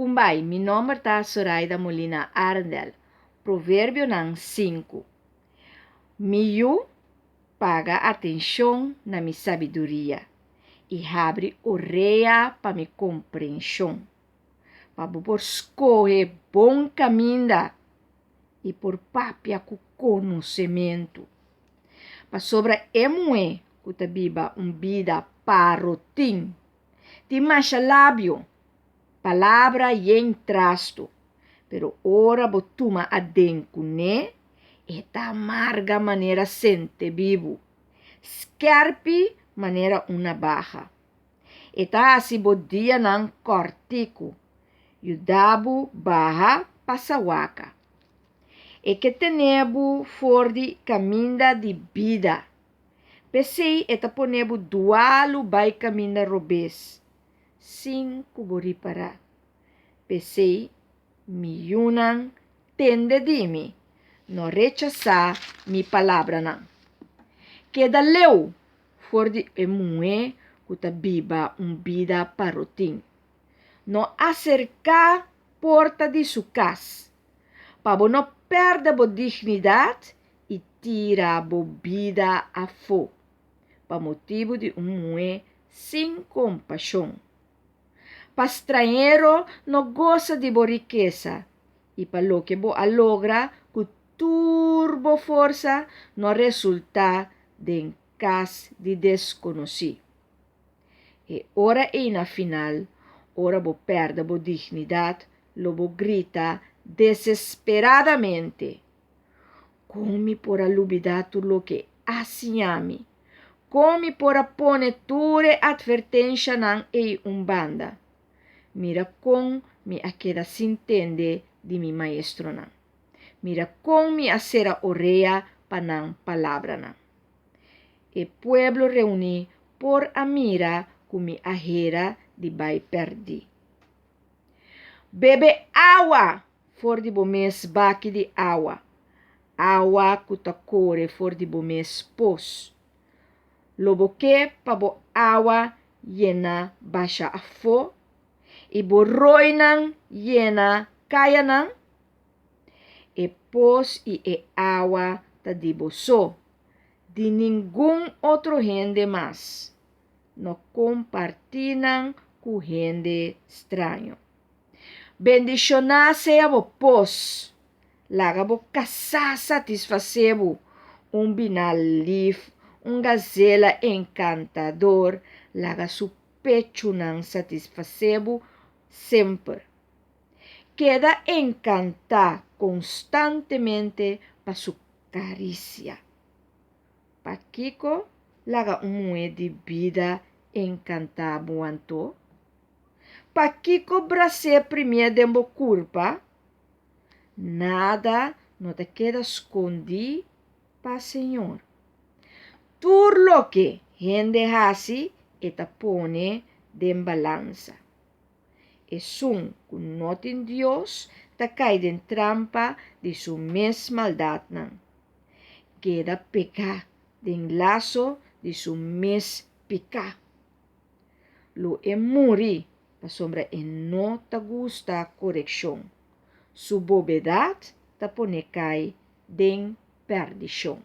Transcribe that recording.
Kumbay, mi nome tá Zoraida Molina Arndel. Provérbio nang 5. Miu paga atenção na mi sabedoria e abre orelha para mi compreensão. Para por escolher bom caminho e por papia com conhecimento. Para sobra emue que biba vida parotim. Ti macha lábio, palavra e trasto. Pero ora botuma adenco né? Eta amarga maneira sente vivo. Scarpi maneira una barra. Eta asi bodia nan cortico. Yudabu barra passawaka. E que tenebu fordi caminda de vida. Pensei eta ponebu dualu bai caminda robes. 5 bori para. Pensei mi yunan tende dimi. No rechazar mi palavra não. Queda leu for de emue kuta biba vida parotim. No acercar porta de sua casa. Para não perder a dignidade e tira a vida a fogo. Para motivo de mue sem compaixão. Para estrangeiro não gosta de boa riqueza. E para lo que bo alogra turbo força no resulta de cas de desconhecido. E ora e na final, ora bo perde bo dignidade, lobo grita desesperadamente. Come por alubidar tu lo que assinami. Come por apone ture advertência nan e umbanda. Mira com mi aqueda sintende de mi maestro nan. Mira com mi acera orelha panang palavra na. E pueblo reuni por a mira com mi ajera de bai perdi. Bebe água for de bomes baki de água. Água cutacore for de bomes pos. Lobo que pa bo água llena baixa a fo. E bo roinang llena kaya nang. E pos e água ta diboso, de nenhum outro gente mais. No compartilham com gente estranho. Bendicionar seja bo pos, laga bo caçar satisfacebo, binal liv, gazela encantador, laga su pecho nan satisfacebo sempre. Queda encantar constantemente para su caricia. Paquico laga mue de vida encantar buanto. Paquico brase primeiro dembo culpa. Nada não te queda escondi pa Senhor. Tur lo que gente hasi eta pone de balança. Es un no tin Dios ta cae en trampa de su mes maldad nan. Queda peca den lazo de su mes pica. Lo emuri pa sombra en no ta gusta corrección. Su bobedad ta pone cae den perdición.